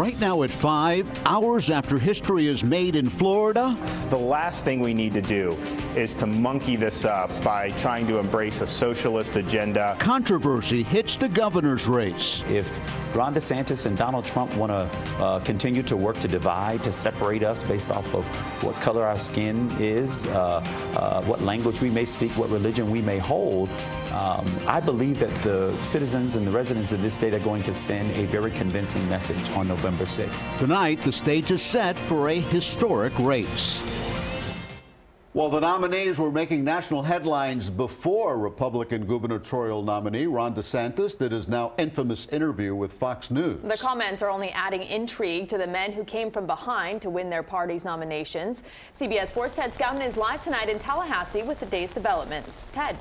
Right now at 5, hours after history is made in Florida. The last thing we need to do is to monkey this up by trying to embrace a socialist agenda. Controversy hits the governor's race. If Ron DeSantis and Donald Trump want to continue to work to divide, to separate us based off of what color our skin is, what language we may speak, what religion we may hold, I believe that the citizens and the residents of this state are going to send a very convincing message on November 6th. Tonight, the stage is set for a historic race. Well, the nominees were making national headlines before Republican gubernatorial nominee Ron DeSantis did his now infamous interview with Fox News. The comments are only adding intrigue to the men who came from behind to win their party's nominations. CBS 4's Ted Scouten is live tonight in Tallahassee with the day's developments. Ted.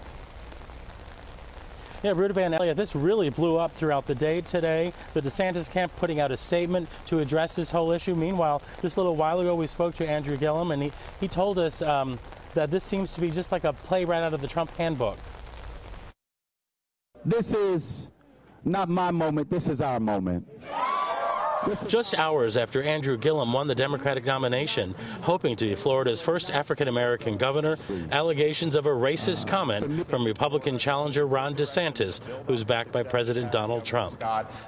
Yeah, Rudaban Elliott, this really blew up throughout the day today. The DeSantis camp putting out a statement to address this whole issue. Meanwhile, just a little while ago, we spoke to Andrew Gillum, and he told us that this seems to be just like a play right out of the Trump handbook. This is not my moment. This is our moment. Just hours after Andrew Gillum won the Democratic nomination, hoping to be Florida's first African-American governor, allegations of a racist comment from Republican challenger Ron DeSantis, who's backed by President Donald Trump.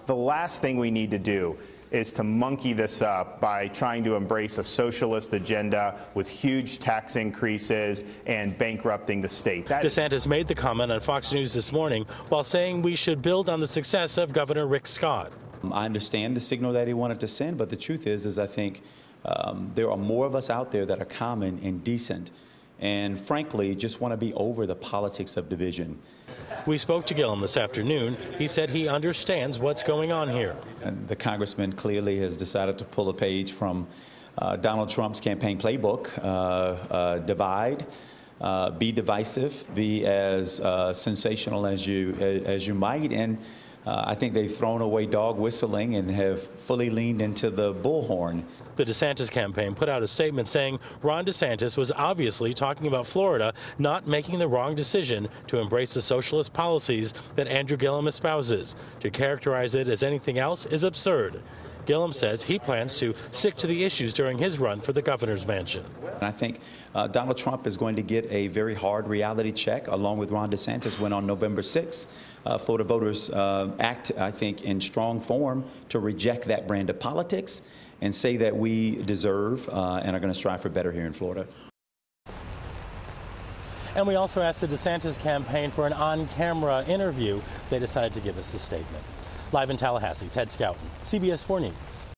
The last thing we need to do is to monkey this up by trying to embrace a socialist agenda with huge tax increases and bankrupting the state. DeSantis made the comment on Fox News this morning while saying we should build on the success of Governor Rick Scott. I understand the signal that he wanted to send, but the truth is I think there are more of us out there that are common and decent and, frankly, just want to be over the politics of division. We spoke to Gillum this afternoon. He said he understands what's going on here. And the congressman clearly has decided to pull a page from Donald Trump's campaign playbook, divide, be divisive, be as sensational as you might, and I think they've thrown away dog whistling and have fully leaned into the bullhorn. The DeSantis campaign put out a statement saying Ron DeSantis was obviously talking about Florida not making the wrong decision to embrace the socialist policies that Andrew Gillum espouses. To characterize it as anything else is absurd. Gillum says he plans to stick to the issues during his run for the governor's mansion. And I think Donald Trump is going to get a very hard reality check, along with Ron DeSantis, when on November 6th, Florida voters act, I think, in strong form to reject that brand of politics and say that we deserve and are going to strive for better here in Florida. And we also asked the DeSantis campaign for an on-camera interview. They decided to give us a statement. Live in Tallahassee, Ted Scouten, CBS 4 News.